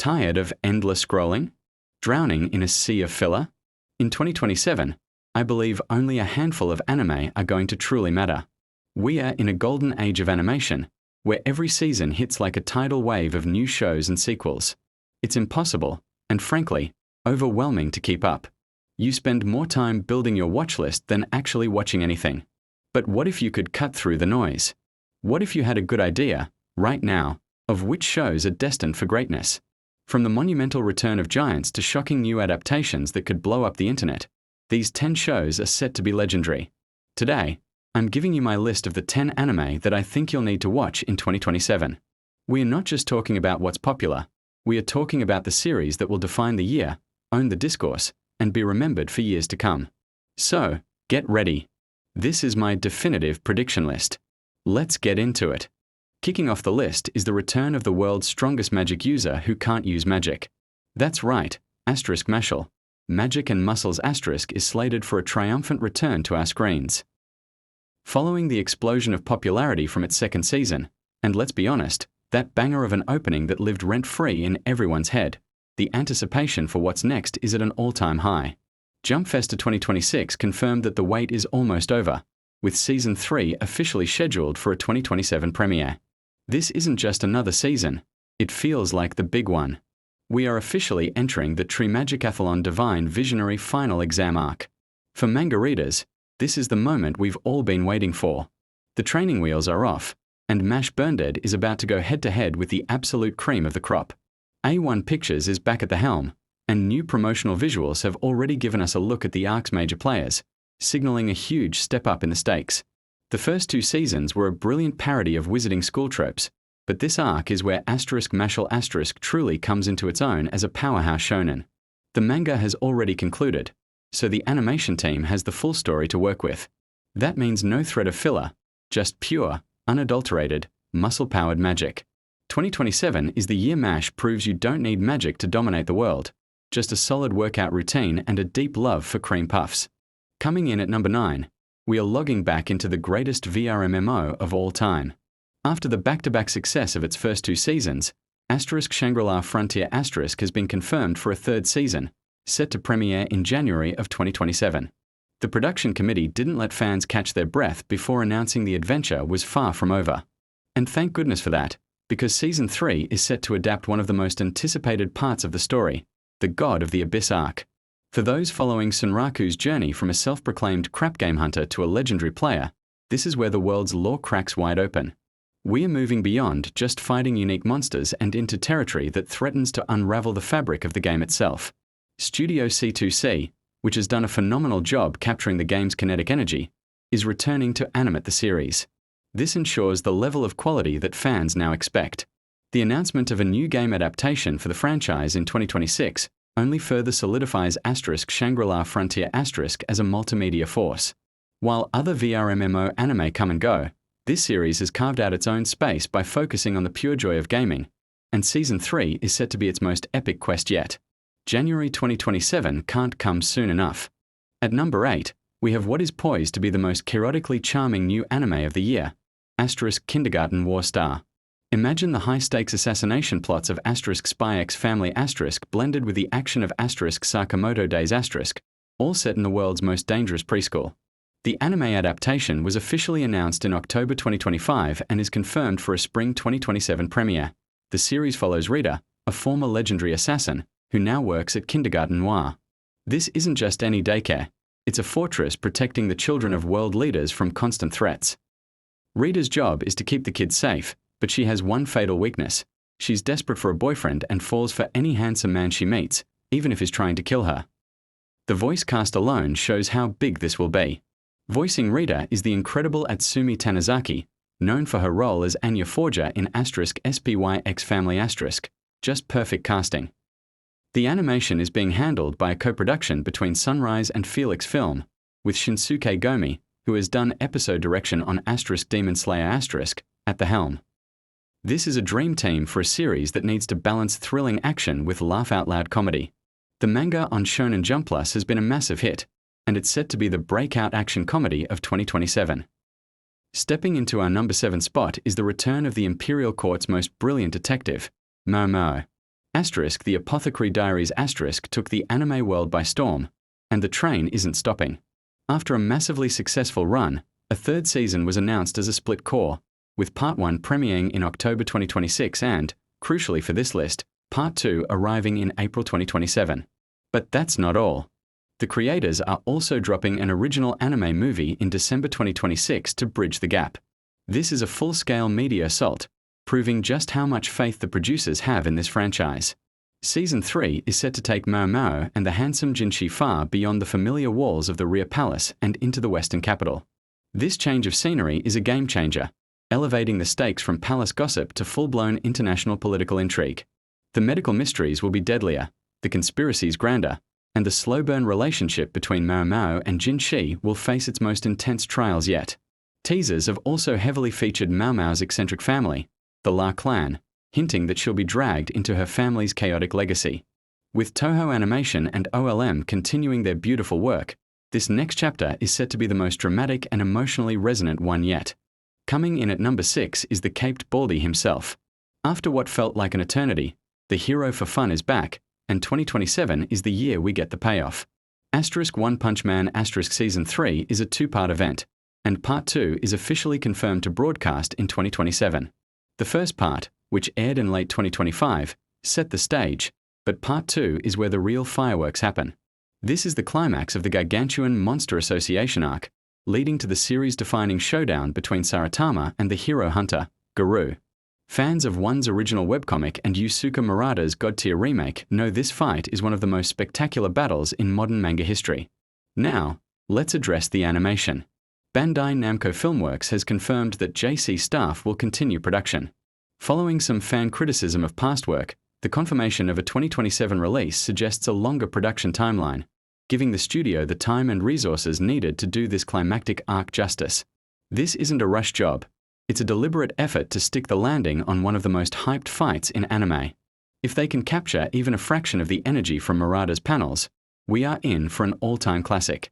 Tired of endless scrolling? Drowning in a sea of filler? In 2027, I believe only a handful of anime are going to truly matter. We are in a golden age of animation, where every season hits like a tidal wave of new shows and sequels. It's impossible, and frankly, overwhelming to keep up. You spend more time building your watch list than actually watching anything. But what if you could cut through the noise? What if you had a good idea, right now, of which shows are destined for greatness? From the monumental return of giants to shocking new adaptations that could blow up the internet, these 10 shows are set to be legendary. Today, I'm giving you my list of the 10 anime that I think you'll need to watch in 2027. We are not just talking about what's popular, we are talking about the series that will define the year, own the discourse, and be remembered for years to come. So, get ready. This is my definitive prediction list. Let's get into it. Kicking off the list is the return of the world's strongest magic user who can't use magic. That's right, Mashle. Magic and Muscles is slated for a triumphant return to our screens. Following the explosion of popularity from its second season, and let's be honest, that banger of an opening that lived rent-free in everyone's head, the anticipation for what's next is at an all-time high. Jump Festa 2026 confirmed that the wait is almost over, with Season 3 officially scheduled for a 2027 premiere. This isn't just another season, it feels like the big one. We are officially entering the Trimagicathlon Divine Visionary final exam arc. For manga readers, this is the moment we've all been waiting for. The training wheels are off, and Mash Burndead is about to go head-to-head with the absolute cream of the crop. A1 Pictures is back at the helm, and new promotional visuals have already given us a look at the arc's major players, signaling a huge step up in the stakes. The first 2 seasons were a brilliant parody of wizarding school tropes, but this arc is where Mashle truly comes into its own as a powerhouse shonen. The manga has already concluded, so the animation team has the full story to work with. That means no thread of filler, just pure, unadulterated, muscle-powered magic. 2027 is the year MASH proves you don't need magic to dominate the world, just a solid workout routine and a deep love for cream puffs. Coming in at number 9, we are logging back into the greatest VR MMO of all time. After the back-to-back success of its first 2 seasons, Shangri-La Frontier has been confirmed for a 3rd season, set to premiere in January of 2027. The production committee didn't let fans catch their breath before announcing the adventure was far from over. And thank goodness for that, because Season 3 is set to adapt one of the most anticipated parts of the story, the God of the Abyss arc. For those following Sunraku's journey from a self-proclaimed crap game hunter to a legendary player, this is where the world's lore cracks wide open. We are moving beyond just fighting unique monsters and into territory that threatens to unravel the fabric of the game itself. Studio C2C, which has done a phenomenal job capturing the game's kinetic energy, is returning to animate the series. This ensures the level of quality that fans now expect. The announcement of a new game adaptation for the franchise in 2026 only further solidifies Shangri-La Frontier as a multimedia force. While other VR MMO anime come and go, this series has carved out its own space by focusing on the pure joy of gaming, and Season 3 is set to be its most epic quest yet. January 2027 can't come soon enough. At number 8, we have what is poised to be the most chaotically charming new anime of the year, Kindergarten War Star. Imagine the high-stakes assassination plots of Spy X Family blended with the action of Sakamoto Days all set in the world's most dangerous preschool. The anime adaptation was officially announced in October 2025 and is confirmed for a spring 2027 premiere. The series follows Rita, a former legendary assassin, who now works at Kindergarten Noir. This isn't just any daycare, it's a fortress protecting the children of world leaders from constant threats. Rita's job is to keep the kids safe, but she has one fatal weakness. She's desperate for a boyfriend and falls for any handsome man she meets, even if he's trying to kill her. The voice cast alone shows how big this will be. Voicing Rita is the incredible Atsumi Tanizaki, known for her role as Anya Forger in SPY X Family just perfect casting. The animation is being handled by a co-production between Sunrise and Felix Film, with Shinsuke Gomi, who has done episode direction on Demon Slayer at the helm. This is a dream team for a series that needs to balance thrilling action with laugh-out-loud comedy. The manga on Shonen Jump Plus has been a massive hit, and it's set to be the breakout action comedy of 2027. Stepping into our number 7 spot is the return of the Imperial Court's most brilliant detective, Momo. The Apothecary Diaries took the anime world by storm, and the train isn't stopping. After a massively successful run, a third season was announced as a split core, with Part 1 premiering in October 2026 and, crucially for this list, Part 2 arriving in April 2027. But that's not all. The creators are also dropping an original anime movie in December 2026 to bridge the gap. This is a full-scale media assault, proving just how much faith the producers have in this franchise. Season 3 is set to take Momo and the handsome Jinshi far beyond the familiar walls of the rear palace and into the western capital. This change of scenery is a game-changer, elevating the stakes from palace gossip to full-blown international political intrigue. The medical mysteries will be deadlier, the conspiracies grander, and the slow-burn relationship between Momo and Jinshi will face its most intense trials yet. Teasers have also heavily featured Momo's eccentric family, the La clan, hinting that she'll be dragged into her family's chaotic legacy. With Toho Animation and OLM continuing their beautiful work, this next chapter is set to be the most dramatic and emotionally resonant one yet. Coming in at number 6 is the caped Baldy himself. After what felt like an eternity, the hero for fun is back, and 2027 is the year we get the payoff. One Punch Man Season 3 is a 2-part event, and Part 2 is officially confirmed to broadcast in 2027. The first part, which aired in late 2025, set the stage, but Part 2 is where the real fireworks happen. This is the climax of the gargantuan Monster Association arc, leading to the series-defining showdown between Saitama and the hero hunter, Garou. Fans of One's original webcomic and Yusuke Murata's God-tier remake know this fight is one of the most spectacular battles in modern manga history. Now, let's address the animation. Bandai Namco Filmworks has confirmed that JC staff will continue production. Following some fan criticism of past work, the confirmation of a 2027 release suggests a longer production timeline, giving the studio the time and resources needed to do this climactic arc justice. This isn't a rush job. It's a deliberate effort to stick the landing on one of the most hyped fights in anime. If they can capture even a fraction of the energy from Murata's panels, we are in for an all-time classic.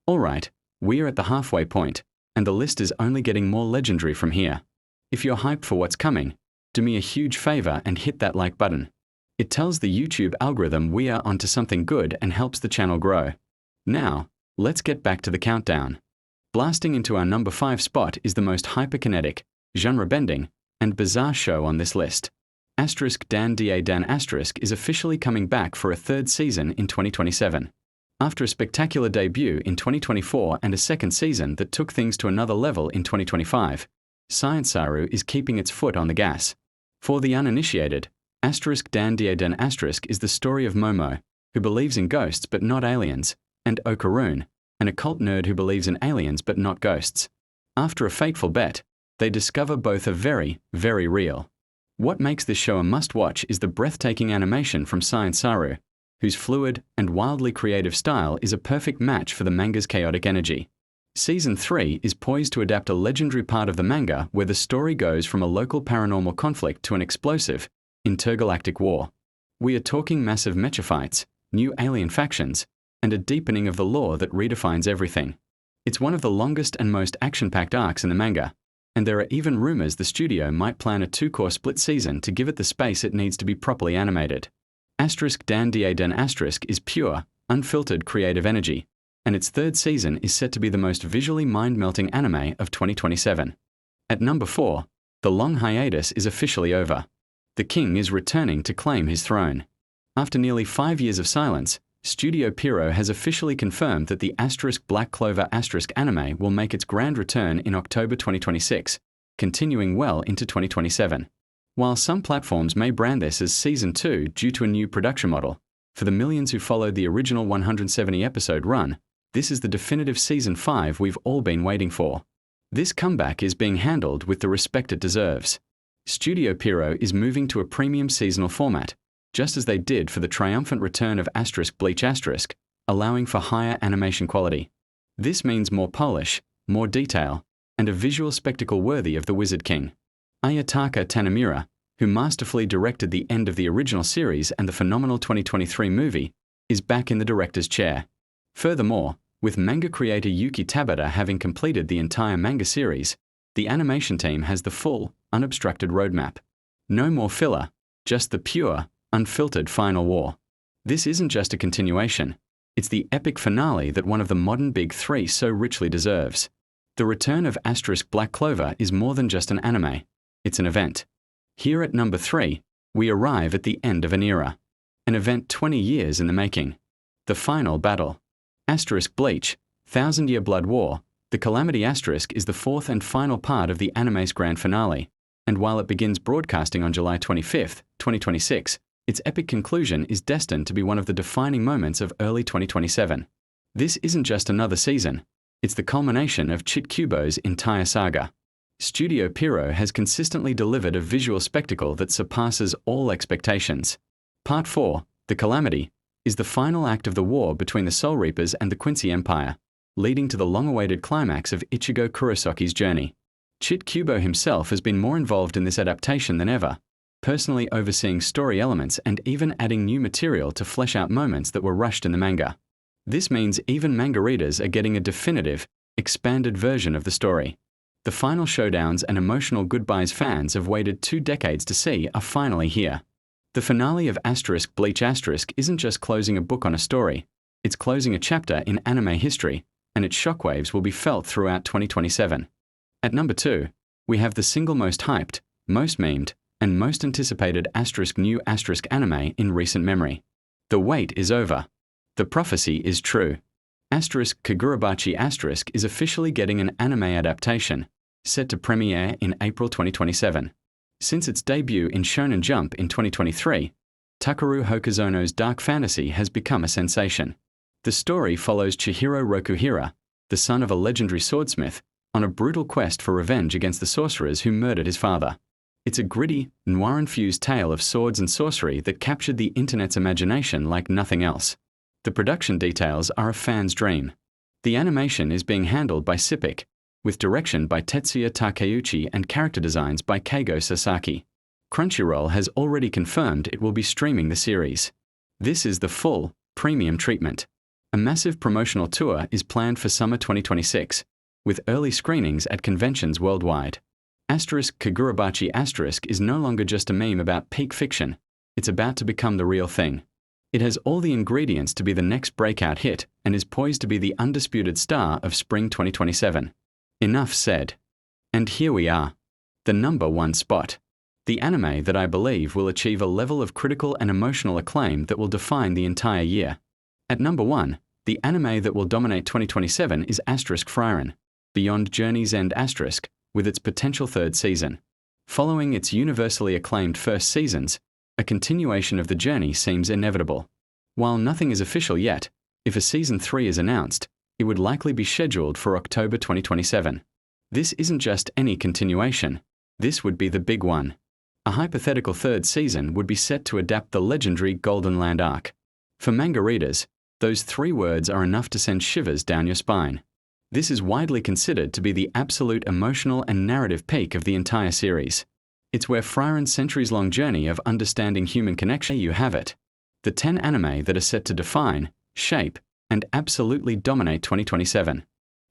Alright, we are at the halfway point, and the list is only getting more legendary from here. If you're hyped for what's coming, do me a huge favor and hit that like button. It tells the YouTube algorithm we are onto something good and helps the channel grow. Now, let's get back to the countdown. Blasting into our number 5 spot is the most hyperkinetic, genre-bending, and bizarre show on this list. Dandadan is officially coming back for a third season in 2027. After a spectacular debut in 2024 and a second season that took things to another level in 2025, Science Saru is keeping its foot on the gas. For the uninitiated, Dandadan is the story of Momo, who believes in ghosts but not aliens, and Okarun, an occult nerd who believes in aliens but not ghosts. After a fateful bet, they discover both are very, very real. What makes this show a must-watch is the breathtaking animation from Science Saru, whose fluid and wildly creative style is a perfect match for the manga's chaotic energy. Season 3 is poised to adapt a legendary part of the manga where the story goes from a local paranormal conflict to an explosive, intergalactic war. We are talking massive mecha fights, new alien factions, and a deepening of the lore that redefines everything. It's one of the longest and most action-packed arcs in the manga, and there are even rumors the studio might plan a 2-core split season to give it the space it needs to be properly animated. Dandadan is pure, unfiltered creative energy, and its third season is set to be the most visually mind-melting anime of 2027. At number 4, the long hiatus is officially over. The king is returning to claim his throne. After nearly 5 years of silence, Studio Pierrot has officially confirmed that the Black Clover anime will make its grand return in October 2026, continuing well into 2027. While some platforms may brand this as Season 2 due to a new production model, for the millions who followed the original 170-episode run, this is the definitive Season 5 we've all been waiting for. This comeback is being handled with the respect it deserves. Studio Pierrot is moving to a premium seasonal format, just as they did for the triumphant return of Bleach allowing for higher animation quality. This means more polish, more detail, and a visual spectacle worthy of the Wizard King. Ayataka Tanemura, who masterfully directed the end of the original series and the phenomenal 2023 movie, is back in the director's chair. Furthermore, with manga creator Yuki Tabata having completed the entire manga series, the animation team has the full, unobstructed roadmap. No more filler, just the pure, Unfiltered Final War. This isn't just a continuation. It's the epic finale that one of the modern big three so richly deserves. The return of Black Clover is more than just an anime. It's an event. Here at number 3, we arrive at the end of an era. An event 20 years in the making. The final battle. Bleach, Thousand-Year Blood War. The Calamity Asterisk is the fourth and final part of the anime's grand finale, and while it begins broadcasting on July 25, 2026, its epic conclusion is destined to be one of the defining moments of early 2027. This isn't just another season. It's the culmination of Kubo's entire saga. Studio Pierrot has consistently delivered a visual spectacle that surpasses all expectations. Part 4, The Calamity, is the final act of the war between the Soul Reapers and the Quincy Empire, leading to the long-awaited climax of Ichigo Kurosaki's journey. Kubo himself has been more involved in this adaptation than ever, personally overseeing story elements and even adding new material to flesh out moments that were rushed in the manga. This means even manga readers are getting a definitive, expanded version of the story. The final showdowns and emotional goodbyes fans have waited 2 decades to see are finally here. The finale of Bleach isn't just closing a book on a story, it's closing a chapter in anime history, and its shockwaves will be felt throughout 2027. At number 2, we have the single most hyped, most memed, and most anticipated new anime in recent memory. The wait is over. The prophecy is true. Kagurabachi is officially getting an anime adaptation, set to premiere in April 2027. Since its debut in Shonen Jump in 2023, Takeru Hokuzono's dark fantasy has become a sensation. The story follows Chihiro Rokuhira, the son of a legendary swordsmith, on a brutal quest for revenge against the sorcerers who murdered his father. It's a gritty, noir-infused tale of swords and sorcery that captured the internet's imagination like nothing else. The production details are a fan's dream. The animation is being handled by Sipik, with direction by Tetsuya Takeuchi and character designs by Keigo Sasaki. Crunchyroll has already confirmed it will be streaming the series. This is the full, premium treatment. A massive promotional tour is planned for summer 2026, with early screenings at conventions worldwide. Kagurabachi is no longer just a meme about peak fiction. It's about to become the real thing. It has all the ingredients to be the next breakout hit and is poised to be the undisputed star of spring 2027. Enough said. And here we are. The number 1 spot. The anime that I believe will achieve a level of critical and emotional acclaim that will define the entire year. At number 1, the anime that will dominate 2027 is Frieren, Beyond Journey's End with its potential 3rd season. Following its universally acclaimed first seasons, a continuation of the journey seems inevitable. While nothing is official yet, if a season 3 is announced, it would likely be scheduled for October 2027. This isn't just any continuation. This would be the big one. A hypothetical 3rd season would be set to adapt the legendary Golden Land arc. For manga readers, those 3 words are enough to send shivers down your spine. This is widely considered to be the absolute emotional and narrative peak of the entire series. It's where Frieren's centuries-long journey of understanding human connection. You have it. The 10 anime that are set to define, shape, and absolutely dominate 2027.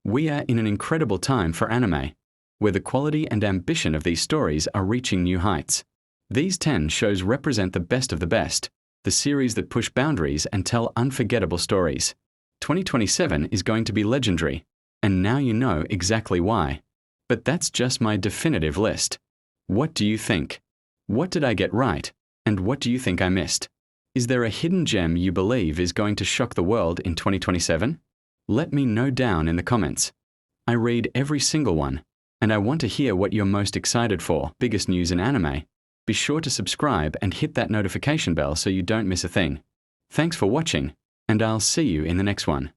We are in an incredible time for anime, where the quality and ambition of these stories are reaching new heights. These 10 shows represent the best of the best, the series that push boundaries and tell unforgettable stories. 2027 is going to be legendary, and now you know exactly why. But that's just my definitive list. What do you think? What did I get right, and what do you think I missed? Is there a hidden gem you believe is going to shock the world in 2027? Let me know down in the comments. I read every single one, and I want to hear what you're most excited for. Biggest news in anime. Be sure to subscribe and hit that notification bell so you don't miss a thing. Thanks for watching, and I'll see you in the next one.